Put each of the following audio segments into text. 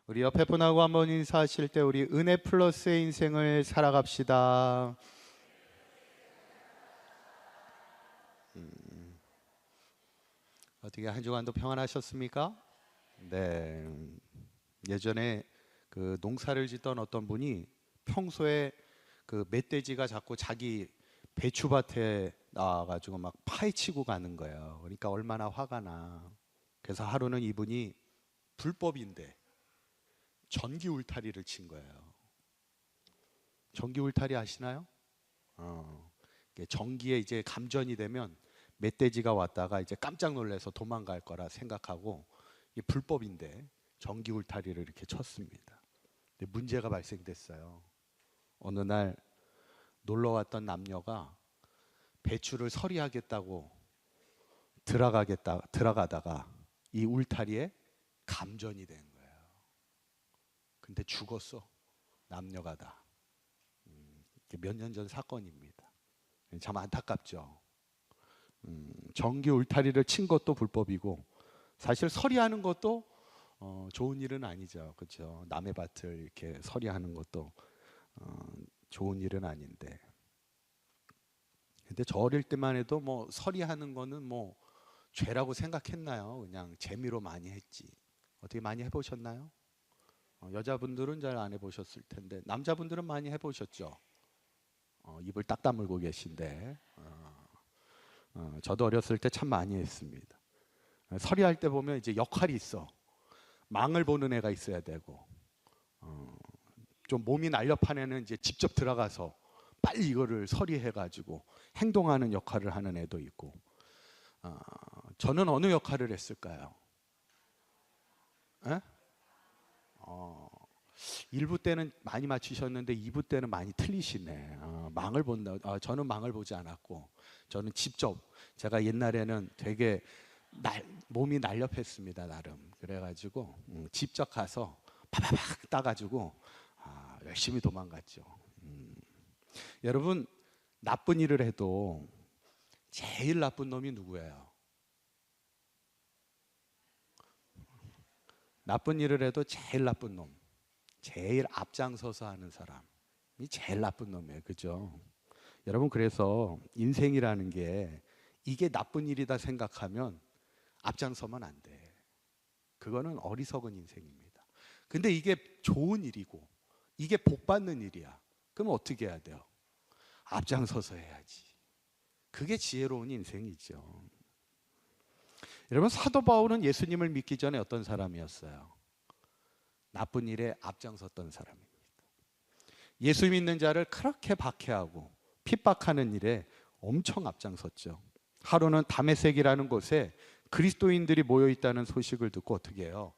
우리 옆에 분하고 한번 인사하실 때 우리 은혜 플러스의 인생을 살아갑시다. 어떻게 한 주간도 평안하셨습니까? 네. 예전에 그 농사를 짓던 어떤 분이 평소에 그 멧돼지가 자꾸 자기 배추밭에 나와가지고 막 파헤치고 가는 거예요. 그러니까 얼마나 화가 나. 그래서 하루는 이분이 불법인데 전기 울타리를 친 거예요. 전기 울타리 아시나요? 이게 전기에 이제 감전이 되면 멧돼지가 왔다가 이제 깜짝 놀라서 도망갈 거라 생각하고 이게 불법인데 전기 울타리를 이렇게 쳤습니다. 근데 문제가 발생됐어요. 어느 날 놀러 왔던 남녀가 배추를 서리하겠다고 들어가다가 이 울타리에 감전이 된 거예요. 근데 죽었어. 남녀가 다. 몇 년 전 사건입니다. 참 안타깝죠. 전기 울타리를 친 것도 불법이고 사실 서리하는 것도 좋은 일은 아니죠. 그렇죠? 남의 밭을 이렇게 서리하는 것도 좋은 일은 아닌데. 근데 저 어릴 때만 해도 뭐 서리하는 거는 뭐 죄라고 생각했나요? 그냥 재미로 많이 했지. 어떻게 많이 해보셨나요? 여자분들은 잘 안 해보셨을 텐데 남자분들은 많이 해보셨죠? 입을 딱 다물고 계신데 저도 어렸을 때 참 많이 했습니다. 서리할 때 보면 이제 역할이 있어. 망을 보는 애가 있어야 되고 좀 몸이 날렵한 애는 이제 직접 들어가서 빨리 이거를 서리해가지고 행동하는 역할을 하는 애도 있고 저는 어느 역할을 했을까요? 에? 1부 때는 많이 맞추셨는데 2부 때는 많이 틀리시네. 망을 본다. 저는 망을 보지 않았고 저는 직접 제가 옛날에는 되게 몸이 날렵했습니다 나름. 그래가지고 직접 가서 파파팍 따가지고 열심히 도망갔죠. 여러분 나쁜 일을 해도 제일 나쁜 놈이 누구예요? 나쁜 일을 해도 제일 나쁜 놈, 제일 앞장서서 하는 사람이 제일 나쁜 놈이에요. 그죠? 여러분 그래서 인생이라는 게 이게 나쁜 일이다 생각하면 앞장서면 안 돼. 그거는 어리석은 인생입니다. 근데 이게 좋은 일이고 이게 복 받는 일이야. 그럼 어떻게 해야 돼요? 앞장서서 해야지. 그게 지혜로운 인생이죠. 여러분 사도 바울은 예수님을 믿기 전에 어떤 사람이었어요? 나쁜 일에 앞장섰던 사람입니다. 예수 믿는 자를 그렇게 박해하고 핍박하는 일에 엄청 앞장섰죠. 하루는 다메섹이라는 곳에 그리스도인들이 모여 있다는 소식을 듣고 어떻게 해요?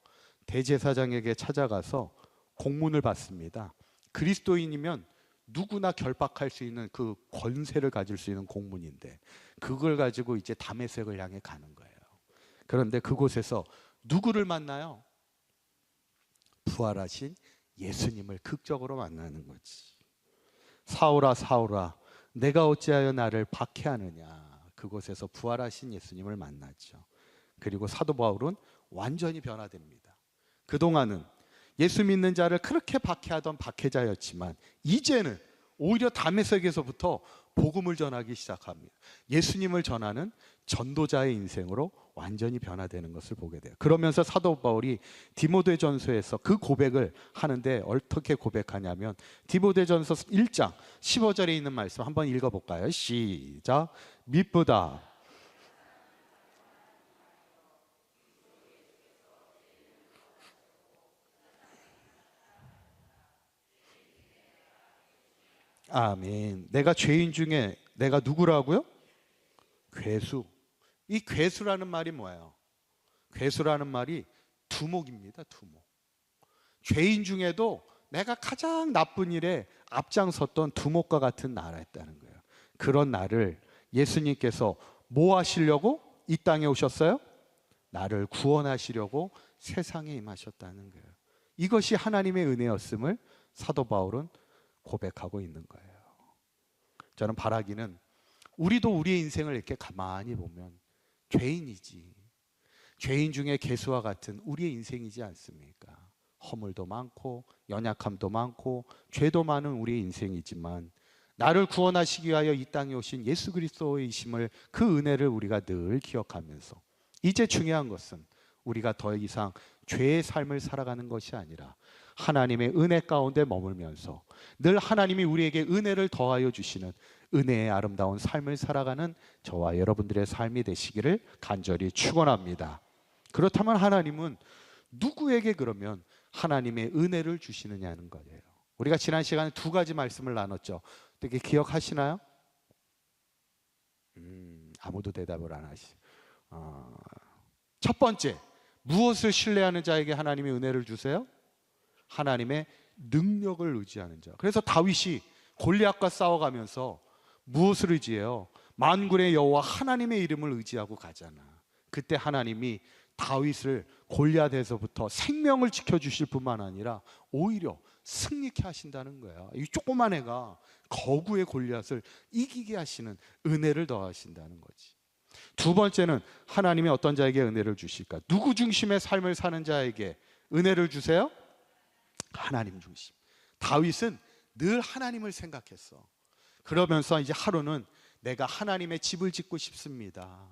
대제사장에게 찾아가서 공문을 받습니다. 그리스도인이면 누구나 결박할 수 있는 그 권세를 가질 수 있는 공문인데 그걸 가지고 이제 다메섹을 향해 가는 거예요. 그런데 그곳에서 누구를 만나요? 부활하신 예수님을 극적으로 만나는 거지. 사울아 사울아 내가 어찌하여 나를 박해하느냐. 그곳에서 부활하신 예수님을 만났죠. 그리고 사도 바울은 완전히 변화됩니다. 그동안은 예수 믿는 자를 그렇게 박해하던 박해자였지만 이제는 오히려 다메섹에서부터 복음을 전하기 시작합니다. 예수님을 전하는 전도자의 인생으로 완전히 변화되는 것을 보게 돼요. 그러면서 사도 바울이 디모데전서에서 그 고백을 하는데 어떻게 고백하냐면 디모데전서 1장 15절에 있는 말씀 한번 읽어볼까요? 시작. 미쁘다 아멘. 내가 죄인 중에 내가 누구라고요? 괴수. 이 괴수라는 말이 뭐예요? 괴수라는 말이 두목입니다. 두목. 죄인 중에도 내가 가장 나쁜 일에 앞장섰던 두목과 같은 나라였다는 거예요. 그런 나를 예수님께서 뭐 하시려고 이 땅에 오셨어요? 나를 구원하시려고 세상에 임하셨다는 거예요. 이것이 하나님의 은혜였음을 사도 바울은 고백하고 있는 거예요. 저는 바라기는 우리도 우리의 인생을 이렇게 가만히 보면 죄인이지. 죄인 중에 괴수와 같은 우리의 인생이지 않습니까? 허물도 많고 연약함도 많고 죄도 많은 우리의 인생이지만 나를 구원하시기 위하여 이 땅에 오신 예수 그리스도이심을, 그 은혜를 우리가 늘 기억하면서, 이제 중요한 것은 우리가 더 이상 죄의 삶을 살아가는 것이 아니라 하나님의 은혜 가운데 머물면서 늘 하나님이 우리에게 은혜를 더하여 주시는 은혜의 아름다운 삶을 살아가는 저와 여러분들의 삶이 되시기를 간절히 축원합니다. 그렇다면 하나님은 누구에게 그러면 하나님의 은혜를 주시느냐는 거예요. 우리가 지난 시간에 두 가지 말씀을 나눴죠. 어떻게 기억하시나요? 아무도 대답을 안 하시. 첫 번째, 무엇을 신뢰하는 자에게 하나님의 은혜를 주세요? 하나님의 능력을 의지하는 자. 그래서 다윗이 골리앗과 싸워가면서 무엇을 의지해요? 만군의 여호와 하나님의 이름을 의지하고 가잖아. 그때 하나님이 다윗을 골리앗에서부터 생명을 지켜주실 뿐만 아니라 오히려 승리케 하신다는 거야. 이 조그만 애가 거구의 골리앗을 이기게 하시는 은혜를 더하신다는 거지. 두 번째는 하나님이 어떤 자에게 은혜를 주실까? 누구 중심의 삶을 사는 자에게 은혜를 주세요? 하나님 중심. 다윗은 늘 하나님을 생각했어. 그러면서 이제 하루는 내가 하나님의 집을 짓고 싶습니다.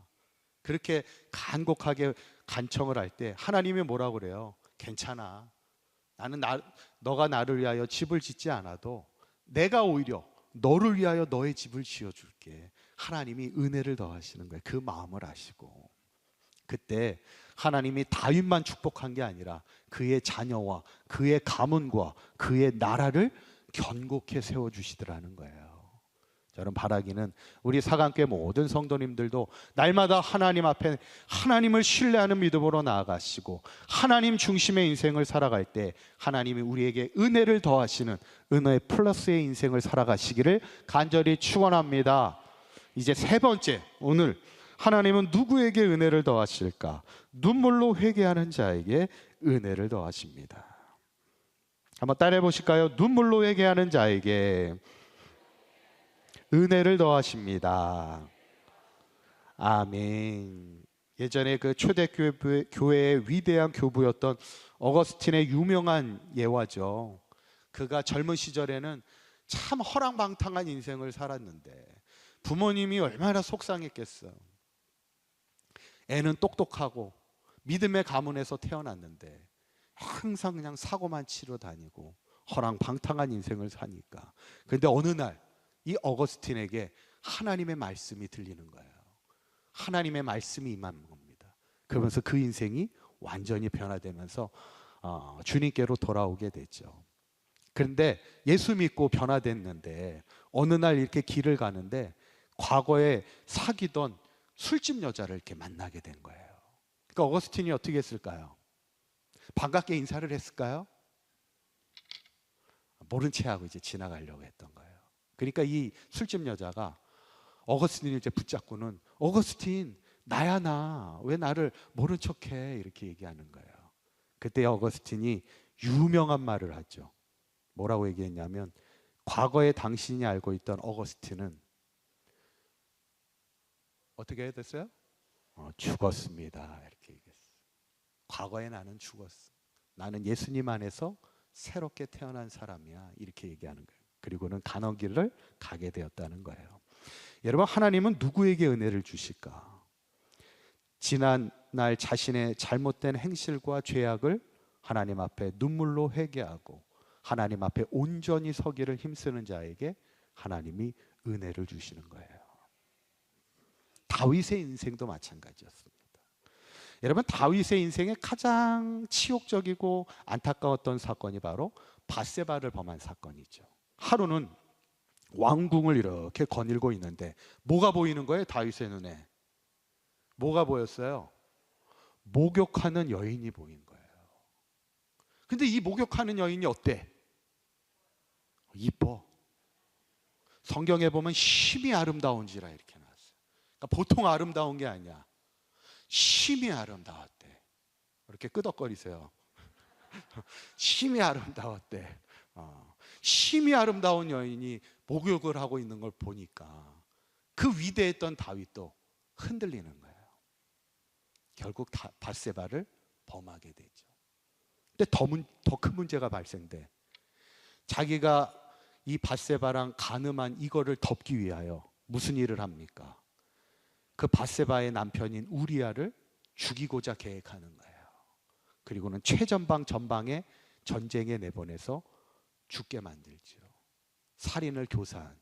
그렇게 간곡하게 간청을 할 때 하나님이 뭐라고 그래요? 괜찮아. 너가 나를 위하여 집을 짓지 않아도 내가 오히려 너를 위하여 너의 집을 지어줄게. 하나님이 은혜를 더하시는 거예요. 그 마음을 아시고. 그때 하나님이 다윗만 축복한 게 아니라 그의 자녀와 그의 가문과 그의 나라를 견고케 세워주시더라는 거예요. 저는 바라기는 우리 사강교회 모든 성도님들도 날마다 하나님 앞에 하나님을 신뢰하는 믿음으로 나아가시고 하나님 중심의 인생을 살아갈 때 하나님이 우리에게 은혜를 더하시는 은혜 플러스의 인생을 살아가시기를 간절히 축원합니다. 이제 세 번째, 오늘 하나님은 누구에게 은혜를 더하실까? 눈물로 회개하는 자에게 은혜를 더하십니다. 한번 따라해 보실까요? 눈물로 회개하는 자에게 은혜를 더하십니다. 아멘. 예전에 그 초대교회의 위대한 교부였던 어거스틴의 유명한 예화죠. 그가 젊은 시절에는 참 허랑방탕한 인생을 살았는데 부모님이 얼마나 속상했겠어요. 애는 똑똑하고 믿음의 가문에서 태어났는데 항상 그냥 사고만 치러 다니고 허랑방탕한 인생을 사니까. 그런데 어느 날 이 어거스틴에게 하나님의 말씀이 들리는 거예요. 하나님의 말씀이 임한 겁니다. 그러면서 그 인생이 완전히 변화되면서 주님께로 돌아오게 되죠. 그런데 예수 믿고 변화됐는데 어느 날 이렇게 길을 가는데 과거에 사귀던 술집 여자를 이렇게 만나게 된 거예요. 그러니까 어거스틴이 어떻게 했을까요? 반갑게 인사를 했을까요? 모른 채 하고 이제 지나가려고 했던 거예요. 그러니까 이 술집 여자가 어거스틴을 이제 붙잡고는 어거스틴 나야 나 왜 나를 모른 척해 이렇게 얘기하는 거예요. 그때 어거스틴이 유명한 말을 하죠. 뭐라고 얘기했냐면 과거에 당신이 알고 있던 어거스틴은 어떻게 됐어요? 죽었습니다 이렇게 얘기했어요. 과거에 나는 죽었어. 나는 예수님 안에서 새롭게 태어난 사람이야 이렇게 얘기하는 거예요. 그리고는 가는 길을 가게 되었다는 거예요. 여러분, 하나님은 누구에게 은혜를 주실까? 지난 날 자신의 잘못된 행실과 죄악을 하나님 앞에 눈물로 회개하고 하나님 앞에 온전히 서기를 힘쓰는 자에게 하나님이 은혜를 주시는 거예요. 다윗의 인생도 마찬가지였습니다. 여러분, 다윗의 인생에 가장 치욕적이고 안타까웠던 사건이 바로 밧세바를 범한 사건이죠. 하루는 왕궁을 이렇게 거닐고 있는데 뭐가 보이는 거예요? 다윗의 눈에 뭐가 보였어요? 목욕하는 여인이 보인 거예요. 근데 이 목욕하는 여인이 어때? 이뻐. 성경에 보면 심히 아름다운지라 이렇게 나왔어요. 그러니까 보통 아름다운 게 아니야. 심히 아름다웠대. 이렇게 끄덕거리세요. 심히 아름다웠대. 심히 아름다운 여인이 목욕을 하고 있는 걸 보니까 그 위대했던 다윗도 흔들리는 거예요. 결국 밧세바를 범하게 되죠. 근데 더 큰 문제가 발생돼. 자기가 이 밧세바랑 간음한 이거를 덮기 위하여 무슨 일을 합니까? 그 밧세바의 남편인 우리아를 죽이고자 계획하는 거예요. 그리고는 최전방 전방에 전쟁에 내보내서 죽게 만들죠. 살인을 교사한,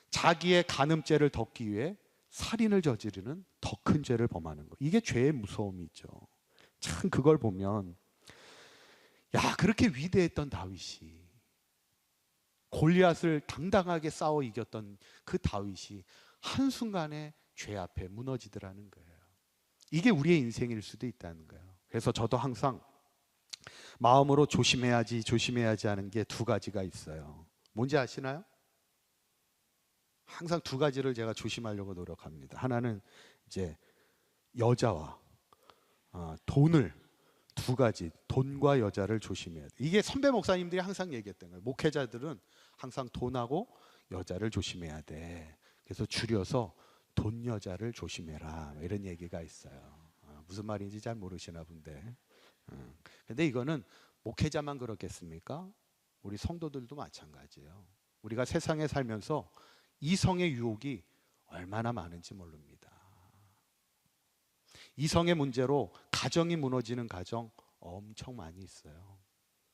자기의 간음죄를 덮기 위해 살인을 저지르는 더 큰 죄를 범하는 거. 이게 죄의 무서움이죠. 참 그걸 보면, 야, 그렇게 위대했던 다윗이, 골리앗을 당당하게 싸워 이겼던 그 다윗이 한순간에 죄 앞에 무너지더라는 거예요. 이게 우리의 인생일 수도 있다는 거예요. 그래서 저도 항상 마음으로 조심해야지 하는 게 두 가지가 있어요. 뭔지 아시나요? 항상 두 가지를 제가 조심하려고 노력합니다. 하나는 이제 여자와 돈을, 두 가지, 돈과 여자를 조심해야 돼. 이게 선배 목사님들이 항상 얘기했던 거예요. 목회자들은 항상 돈하고 여자를 조심해야 돼. 그래서 줄여서 돈 여자를 조심해라, 이런 얘기가 있어요. 무슨 말인지 잘 모르시나 본데. 근데 이거는 목회자만 그렇겠습니까? 우리 성도들도 마찬가지예요. 우리가 세상에 살면서 이성의 유혹이 얼마나 많은지 모릅니다. 이성의 문제로 가정이 무너지는 가정 엄청 많이 있어요.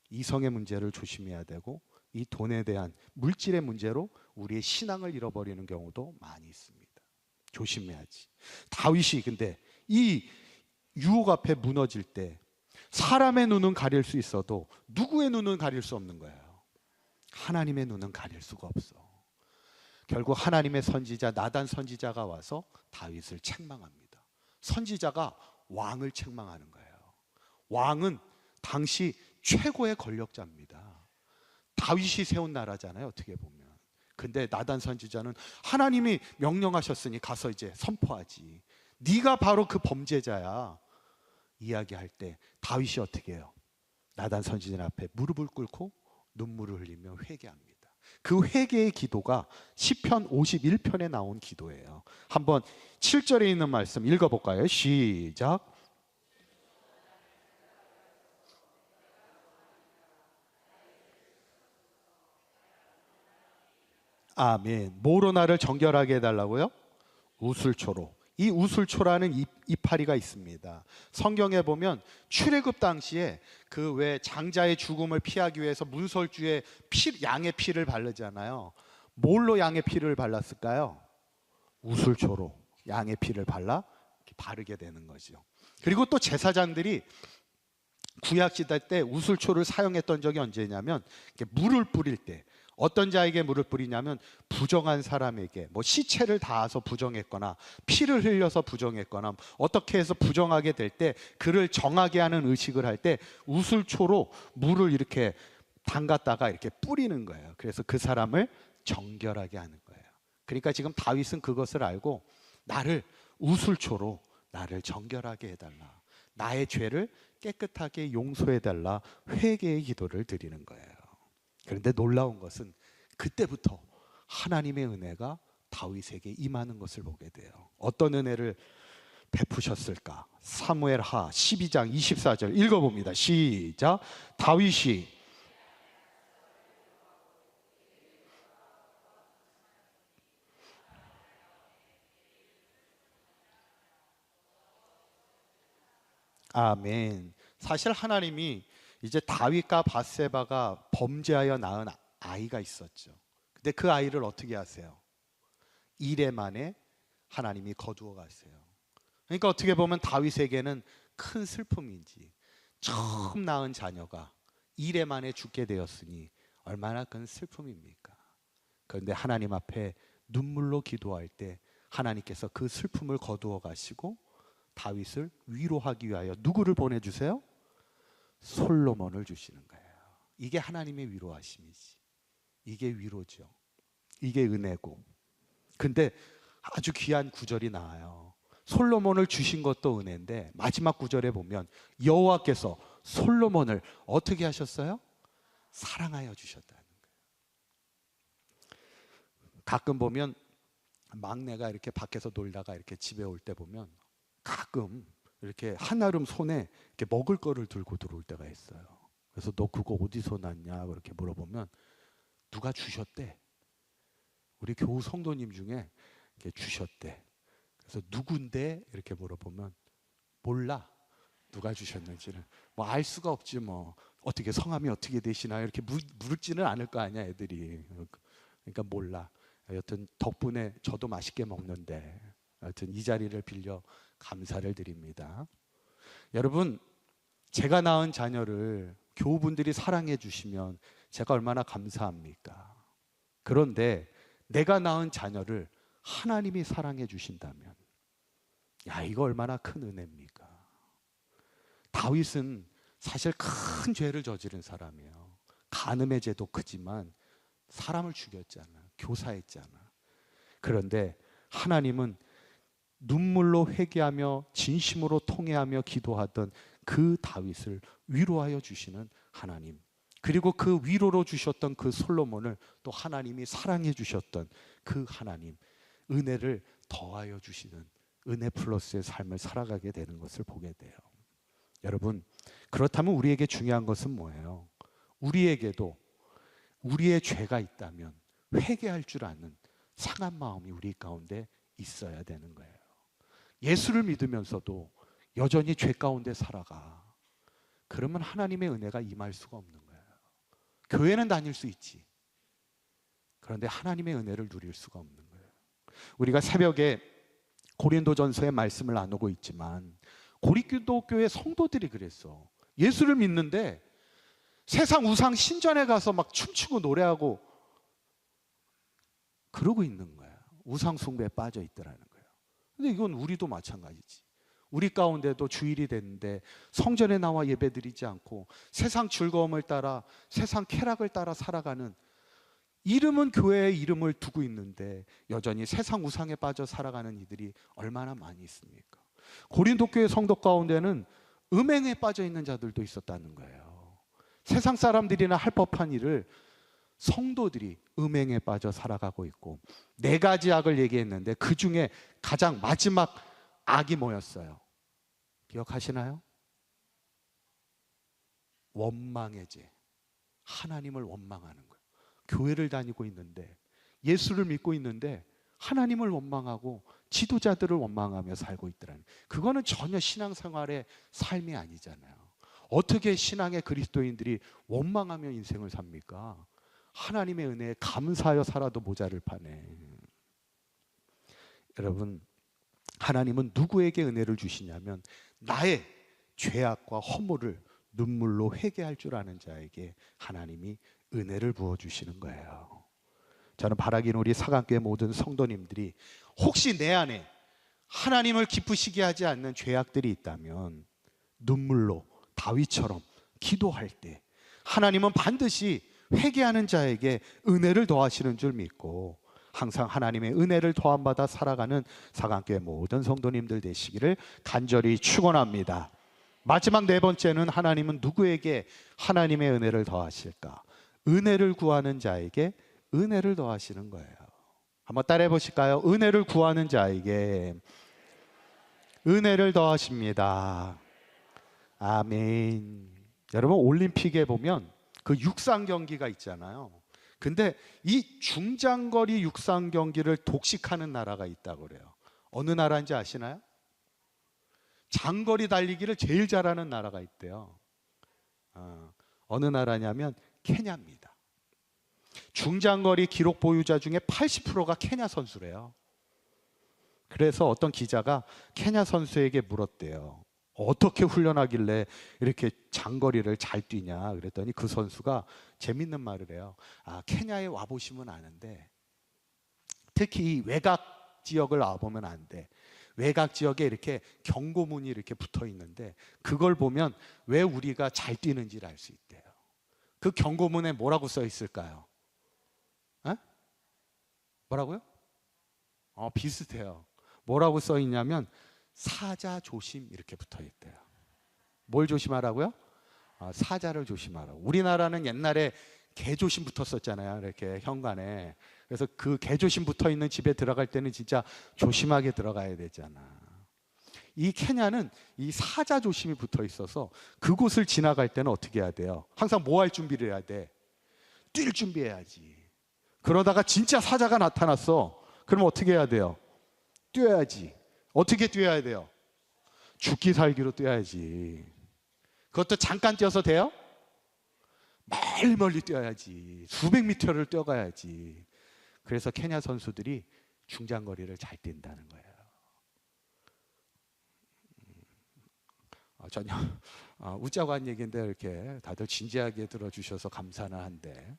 이성의 문제를 조심해야 되고, 이 돈에 대한 물질의 문제로 우리의 신앙을 잃어버리는 경우도 많이 있습니다. 조심해야지. 다윗이 근데 이 유혹 앞에 무너질 때 사람의 눈은 가릴 수 있어도 누구의 눈은 가릴 수 없는 거예요. 하나님의 눈은 가릴 수가 없어. 결국 하나님의 선지자 나단 선지자가 와서 다윗을 책망합니다. 선지자가 왕을 책망하는 거예요. 왕은 당시 최고의 권력자입니다. 다윗이 세운 나라잖아요, 어떻게 보면. 근데 나단 선지자는 하나님이 명령하셨으니 가서 이제 선포하지, 네가 바로 그 범죄자야, 이야기할 때 다윗이 어떻게 해요? 나단 선지자 앞에 무릎을 꿇고 눈물을 흘리며 회개합니다. 그 회개의 기도가 시편 51편에 나온 기도예요. 한번 7절에 있는 말씀 읽어볼까요? 시작. 아멘. 뭐로 나를 정결하게 해달라고요? 우슬초로. 이 우슬초라는 이파리가 있습니다. 성경에 보면 출애굽 당시에 그 왜 장자의 죽음을 피하기 위해서 문설주에 양의 피를 바르잖아요. 뭘로 양의 피를 발랐을까요? 우슬초로 양의 피를 발라 이렇게 바르게 되는 거죠. 그리고 또 제사장들이 구약 시대 때 우슬초를 사용했던 적이 언제냐면, 이렇게 물을 뿌릴 때, 어떤 자에게 물을 뿌리냐면 부정한 사람에게, 뭐 시체를 닿아서 부정했거나 피를 흘려서 부정했거나 어떻게 해서 부정하게 될 때 그를 정하게 하는 의식을 할 때 우슬초로 물을 이렇게 담갔다가 이렇게 뿌리는 거예요. 그래서 그 사람을 정결하게 하는 거예요. 그러니까 지금 다윗은 그것을 알고 나를 우슬초로 나를 정결하게 해달라, 나의 죄를 깨끗하게 용서해달라, 회개의 기도를 드리는 거예요. 그런데 놀라운 것은 그때부터 하나님의 은혜가 다윗에게 임하는 것을 보게 돼요. 어떤 은혜를 베푸셨을까? 사무엘하 12장 24절 읽어봅니다. 시작. 다윗이 아멘. 사실 하나님이 이제 다윗과 밧세바가 범죄하여 낳은 아이가 있었죠. 근데 그 아이를 어떻게 하세요? 이래 만에 하나님이 거두어 가세요. 그러니까 어떻게 보면 다윗에게는 큰 슬픔인지, 처음 낳은 자녀가 이래 만에 죽게 되었으니 얼마나 큰 슬픔입니까? 그런데 하나님 앞에 눈물로 기도할 때 하나님께서 그 슬픔을 거두어 가시고 다윗을 위로하기 위하여 누구를 보내주세요? 솔로몬을 주시는 거예요. 이게 하나님의 위로하심이지. 이게 위로죠. 이게 은혜고. 근데 아주 귀한 구절이 나와요. 솔로몬을 주신 것도 은혜인데 마지막 구절에 보면 여호와께서 솔로몬을 어떻게 하셨어요? 사랑하여 주셨다는 거예요. 가끔 보면 막내가 이렇게 밖에서 놀다가 이렇게 집에 올 때 보면 가끔 이렇게 한아름 손에 이렇게 먹을 거를 들고 들어올 때가 있어요. 그래서 너 그거 어디서 났냐 그렇게 물어보면 누가 주셨대. 우리 교우 성도님 중에 이렇게 주셨대. 그래서 누군데 이렇게 물어보면 몰라. 누가 주셨는지는 뭐 알 수가 없지 뭐. 어떻게 성함이 어떻게 되시나 이렇게 물지는 않을 거 아니야 애들이. 그러니까 몰라. 여튼 덕분에 저도 맛있게 먹는데 여튼 이 자리를 빌려 감사를 드립니다. 여러분, 제가 낳은 자녀를 교우분들이 사랑해 주시면 제가 얼마나 감사합니까? 그런데 내가 낳은 자녀를 하나님이 사랑해 주신다면 야, 이거 얼마나 큰 은혜입니까? 다윗은 사실 큰 죄를 저지른 사람이에요. 간음의 죄도 크지만 사람을 죽였잖아. 교사했잖아. 그런데 하나님은 눈물로 회개하며 진심으로 통회하며 기도하던 그 다윗을 위로하여 주시는 하나님, 그리고 그 위로로 주셨던 그 솔로몬을 또 하나님이 사랑해 주셨던 그 하나님, 은혜를 더하여 주시는 은혜 플러스의 삶을 살아가게 되는 것을 보게 돼요. 여러분, 그렇다면 우리에게 중요한 것은 뭐예요? 우리에게도 우리의 죄가 있다면 회개할 줄 아는 상한 마음이 우리 가운데 있어야 되는 거예요. 예수를 믿으면서도 여전히 죄 가운데 살아가. 그러면 하나님의 은혜가 임할 수가 없는 거예요. 교회는 다닐 수 있지. 그런데 하나님의 은혜를 누릴 수가 없는 거예요. 우리가 새벽에 고린도전서의 말씀을 나누고 있지만 고린도 교회 성도들이 그랬어. 예수를 믿는데 세상 우상 신전에 가서 막 춤추고 노래하고 그러고 있는 거야. 우상 숭배에 빠져 있더라는 거예요. 근데 이건 우리도 마찬가지지. 우리 가운데도 주일이 됐는데 성전에 나와 예배드리지 않고 세상 즐거움을 따라 세상 쾌락을 따라 살아가는, 이름은 교회의 이름을 두고 있는데 여전히 세상 우상에 빠져 살아가는 이들이 얼마나 많이 있습니까? 고린도 교회 성도 가운데는 음행에 빠져 있는 자들도 있었다는 거예요. 세상 사람들이나 할 법한 일을 성도들이 음행에 빠져 살아가고 있고, 네 가지 악을 얘기했는데 그 중에 가장 마지막 악이 뭐였어요? 기억하시나요? 원망의 죄. 하나님을 원망하는 거예요. 교회를 다니고 있는데 예수를 믿고 있는데 하나님을 원망하고 지도자들을 원망하며 살고 있더라는, 그거는 전혀 신앙생활의 삶이 아니잖아요. 어떻게 신앙의 그리스도인들이 원망하며 인생을 삽니까? 하나님의 은혜에 감사하여 살아도 모자를 파네. 여러분, 하나님은 누구에게 은혜를 주시냐면 나의 죄악과 허물을 눈물로 회개할 줄 아는 자에게 하나님이 은혜를 부어주시는 거예요. 저는 바라기는 우리 사강교회 모든 성도님들이 혹시 내 안에 하나님을 기쁘시게 하지 않는 죄악들이 있다면 눈물로 다윗처럼 기도할 때 하나님은 반드시 회개하는 자에게 은혜를 더하시는 줄 믿고 항상 하나님의 은혜를 더함받아 살아가는 사강교회 모든 성도님들 되시기를 간절히 축원합니다. 마지막 네 번째는 하나님은 누구에게 하나님의 은혜를 더하실까? 은혜를 구하는 자에게 은혜를 더하시는 거예요. 한번 따라해 보실까요? 은혜를 구하는 자에게 은혜를 더하십니다. 아멘. 여러분, 올림픽에 보면 그 육상 경기가 있잖아요. 근데 이 중장거리 육상 경기를 독식하는 나라가 있다고 그래요. 어느 나라인지 아시나요? 장거리 달리기를 제일 잘하는 나라가 있대요. 어느 나라냐면 케냐입니다. 중장거리 기록 보유자 중에 80%가 케냐 선수래요. 그래서 어떤 기자가 케냐 선수에게 물었대요. 어떻게 훈련하길래 이렇게 장거리를 잘 뛰냐 그랬더니 그 선수가 재밌는 말을 해요. 케냐에 와보시면 아는데 특히 외곽 지역을 와보면 안 돼. 외곽 지역에 이렇게 경고문이 이렇게 붙어 있는데 그걸 보면 왜 우리가 잘 뛰는지를 알 수 있대요. 그 경고문에 뭐라고 써 있을까요? 에? 뭐라고요? 비슷해요. 뭐라고 써 있냐면 사자 조심 이렇게 붙어 있대요. 뭘 조심하라고요? 사자를 조심하라고. 우리나라는 옛날에 개 조심 붙었었잖아요. 이렇게 현관에. 그래서 그 개 조심 붙어 있는 집에 들어갈 때는 진짜 조심하게 들어가야 되잖아. 이 케냐는 이 사자 조심이 붙어 있어서 그곳을 지나갈 때는 어떻게 해야 돼요? 항상 뭐 할 준비를 해야 돼? 뛸 준비해야지. 그러다가 진짜 사자가 나타났어. 그럼 어떻게 해야 돼요? 뛰어야지. 어떻게 뛰어야 돼요? 죽기 살기로 뛰어야지. 그것도 잠깐 뛰어서 돼요? 멀리 뛰어야지. 수백 미터를 뛰어가야지. 그래서 케냐 선수들이 중장거리를 잘 뛴다는 거예요. 전혀 웃자고 한 얘기인데 이렇게 다들 진지하게 들어주셔서 감사는 한데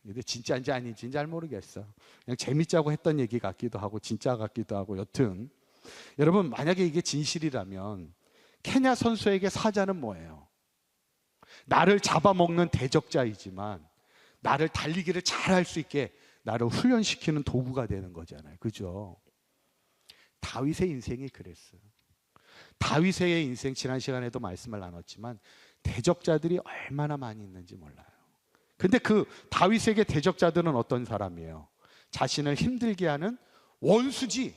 근데 진짜인지 아닌지는 잘 모르겠어. 그냥 재밌자고 했던 얘기 같기도 하고 진짜 같기도 하고 여튼 여러분 만약에 이게 진실이라면 케냐 선수에게 사자는 뭐예요? 나를 잡아먹는 대적자이지만 나를 달리기를 잘할 수 있게 나를 훈련시키는 도구가 되는 거잖아요. 그죠? 다윗의 인생이 그랬어요. 다윗의 인생 지난 시간에도 말씀을 나눴지만 대적자들이 얼마나 많이 있는지 몰라요. 근데 그 다윗에게 대적자들은 어떤 사람이에요? 자신을 힘들게 하는 원수지.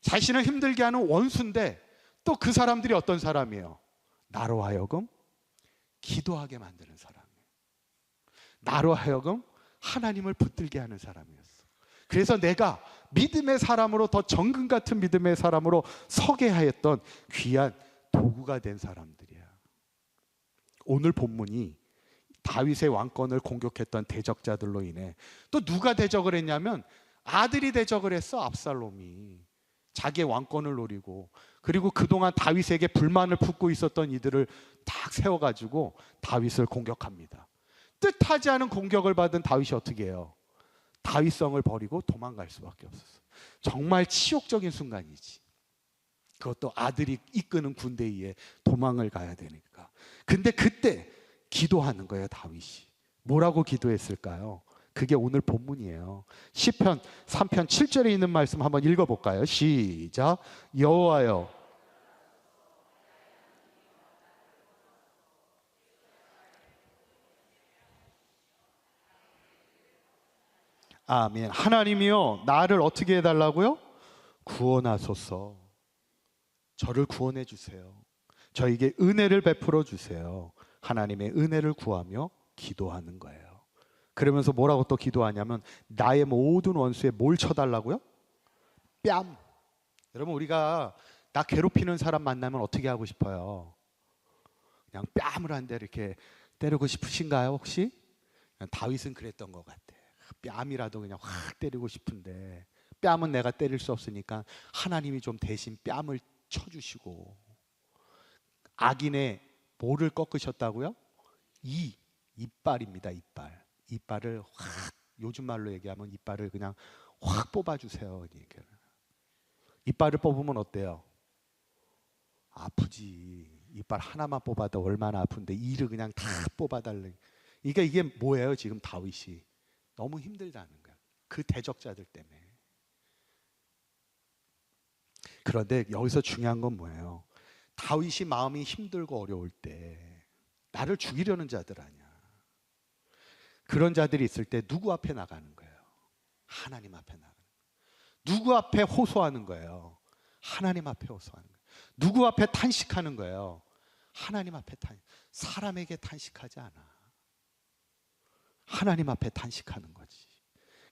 자신을 힘들게 하는 원수인데 또 그 사람들이 어떤 사람이에요? 나로 하여금 기도하게 만드는 사람이에요. 나로 하여금 하나님을 붙들게 하는 사람이었어. 그래서 내가 믿음의 사람으로 더 정금 같은 믿음의 사람으로 서게 하였던 귀한 도구가 된 사람들이야. 오늘 본문이 다윗의 왕권을 공격했던 대적자들로 인해 또 누가 대적을 했냐면 아들이 대적을 했어. 압살롬이 자기의 왕권을 노리고 그리고 그동안 다윗에게 불만을 품고 있었던 이들을 딱 세워가지고 다윗을 공격합니다. 뜻하지 않은 공격을 받은 다윗이 어떻게 해요? 다윗성을 버리고 도망갈 수밖에 없었어. 정말 치욕적인 순간이지. 그것도 아들이 이끄는 군대에 도망을 가야 되니까. 근데 그때 기도하는 거예요, 다윗이. 뭐라고 기도했을까요? 그게 오늘 본문이에요. 시편 3편 7절에 있는 말씀 한번 읽어볼까요? 시작. 여호와여 아멘. 하나님이요 나를 어떻게 해달라고요? 구원하소서. 저를 구원해 주세요. 저에게 은혜를 베풀어 주세요. 하나님의 은혜를 구하며 기도하는 거예요. 그러면서 뭐라고 또 기도하냐면 나의 모든 원수에 뭘 쳐달라고요? 뺨. 여러분 우리가 나 괴롭히는 사람 만나면 어떻게 하고 싶어요? 그냥 뺨을 한 대 이렇게 때리고 싶으신가요 혹시? 다윗은 그랬던 것 같아. 뺨이라도 그냥 확 때리고 싶은데 뺨은 내가 때릴 수 없으니까 하나님이 좀 대신 뺨을 쳐주시고 악인의 뭐를 꺾으셨다고요? 이빨입니다. 이빨을 확 요즘 말로 얘기하면 이빨을 그냥 확 뽑아주세요. 이빨을 뽑으면 어때요? 아프지. 이빨 하나만 뽑아도 얼마나 아픈데 이를 그냥 다 뽑아달래. 그러니까 이게 뭐예요? 지금 다윗이 너무 힘들다는 거야. 그 대적자들 때문에. 그런데 여기서 중요한 건 뭐예요? 다윗이 마음이 힘들고 어려울 때 나를 죽이려는 자들 아니야. 그런 자들이 있을 때 누구 앞에 나가는 거예요? 하나님 앞에 나가는 거예요. 누구 앞에 호소하는 거예요? 하나님 앞에 호소하는 거예요. 누구 앞에 탄식하는 거예요? 하나님 앞에 사람에게 탄식하지 않아. 하나님 앞에 탄식하는 거지.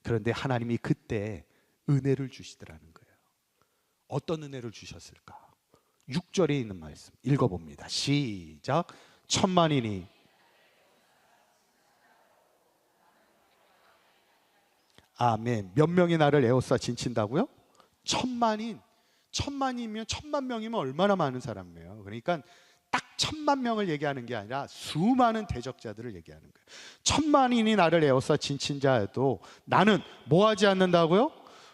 그런데 하나님이 그때 은혜를 주시더라는 거예요. 어떤 은혜를 주셨을까? 6절에 있는 말씀 읽어봅니다. 시작. 천만인이 아멘. 몇 명이 나를 에워싸 진친다고요? 천만이면 1,000,000명이면 얼마나 많은 사람이에요. 그러니까 딱 1,000,000명을 얘기하는 게 아니라 수많은 대적자들을 얘기하는 거예요. 1,000,000인이 나를 에워싸 진친 자여도 나는 뭐 하지 않는다고요?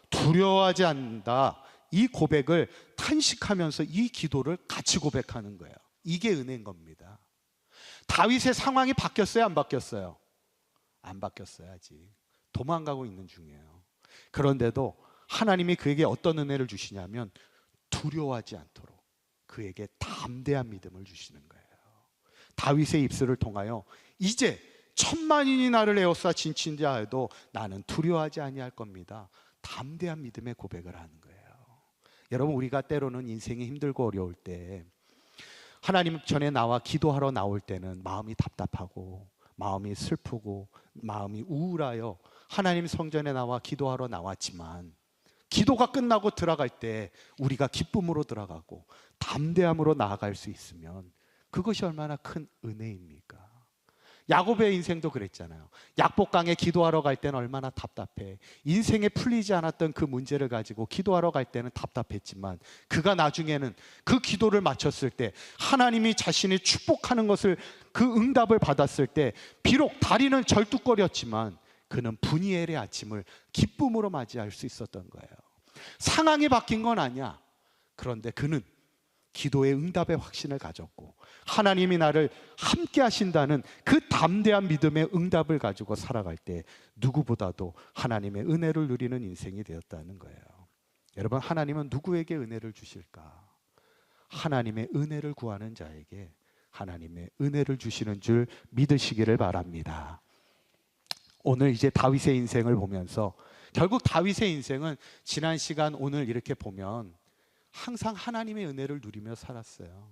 두려워하지 않는다. 이 고백을 탄식하면서 이 기도를 같이 고백하는 거예요. 이게 은혜인 겁니다. 다윗의 상황이 바뀌었어요? 안 바뀌었어요? 안 바뀌었어요. 아직 도망가고 있는 중이에요. 그런데도 하나님이 그에게 어떤 은혜를 주시냐면 두려워하지 않도록 그에게 담대한 믿음을 주시는 거예요. 다윗의 입술을 통하여 이제 1,000,000인이 나를 에워싸 진친 자여도 나는 두려워하지 아니할 겁니다. 담대한 믿음의 고백을 하는 거예요. 여러분, 우리가 때로는 인생이 힘들고 어려울 때 하나님 전에 나와 기도하러 나올 때는 마음이 답답하고 마음이 슬프고 마음이 우울하여 하나님 성전에 나와 기도하러 나왔지만, 기도가 끝나고 들어갈 때 우리가 기쁨으로 들어가고 담대함으로 나아갈 수 있으면 그것이 얼마나 큰 은혜입니까? 야곱의 인생도 그랬잖아요. 약복강에 기도하러 갈 때는 얼마나 답답해. 인생에 풀리지 않았던 그 문제를 가지고 기도하러 갈 때는 답답했지만, 그가 나중에는 그 기도를 마쳤을 때 하나님이 자신이 축복하는 것을, 그 응답을 받았을 때 비록 다리는 절뚝거렸지만 그는 분이엘의 아침을 기쁨으로 맞이할 수 있었던 거예요. 상황이 바뀐 건 아니야. 그런데 그는 기도의 응답의 확신을 가졌고 하나님이 나를 함께 하신다는 그 담대한 믿음의 응답을 가지고 살아갈 때 누구보다도 하나님의 은혜를 누리는 인생이 되었다는 거예요. 여러분, 하나님은 누구에게 은혜를 주실까? 하나님의 은혜를 구하는 자에게 하나님의 은혜를 주시는 줄 믿으시기를 바랍니다. 오늘 이제 다윗의 인생을 보면서 결국 다윗의 인생은 지난 시간 오늘 이렇게 보면 항상 하나님의 은혜를 누리며 살았어요.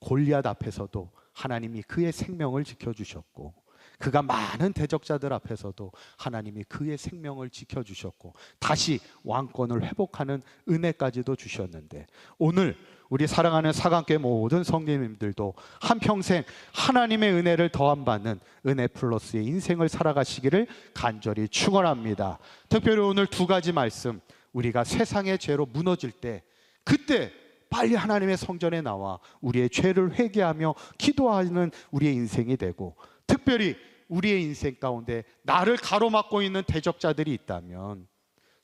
골리앗 앞에서도 하나님이 그의 생명을 지켜주셨고, 그가 많은 대적자들 앞에서도 하나님이 그의 생명을 지켜주셨고, 다시 왕권을 회복하는 은혜까지도 주셨는데, 오늘 우리 사랑하는 사강교회 모든 성도님들도 한평생 하나님의 은혜를 더함 받는 은혜 플러스의 인생을 살아가시기를 간절히 축원합니다. 특별히 오늘 두 가지 말씀, 우리가 세상의 죄로 무너질 때 그때 빨리 하나님의 성전에 나와 우리의 죄를 회개하며 기도하는 우리의 인생이 되고, 특별히 우리의 인생 가운데 나를 가로막고 있는 대적자들이 있다면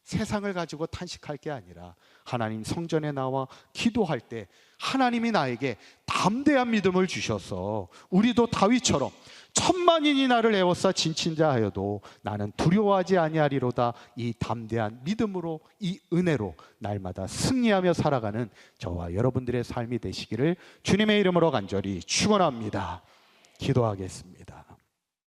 세상을 가지고 탄식할 게 아니라 하나님 성전에 나와 기도할 때 하나님이 나에게 담대한 믿음을 주셔서 우리도 다윗처럼 천만인이 나를 에워싸 진친자 하여도 나는 두려워하지 아니하리로다, 이 담대한 믿음으로, 이 은혜로 날마다 승리하며 살아가는 저와 여러분들의 삶이 되시기를 주님의 이름으로 간절히 축원합니다. 기도하겠습니다.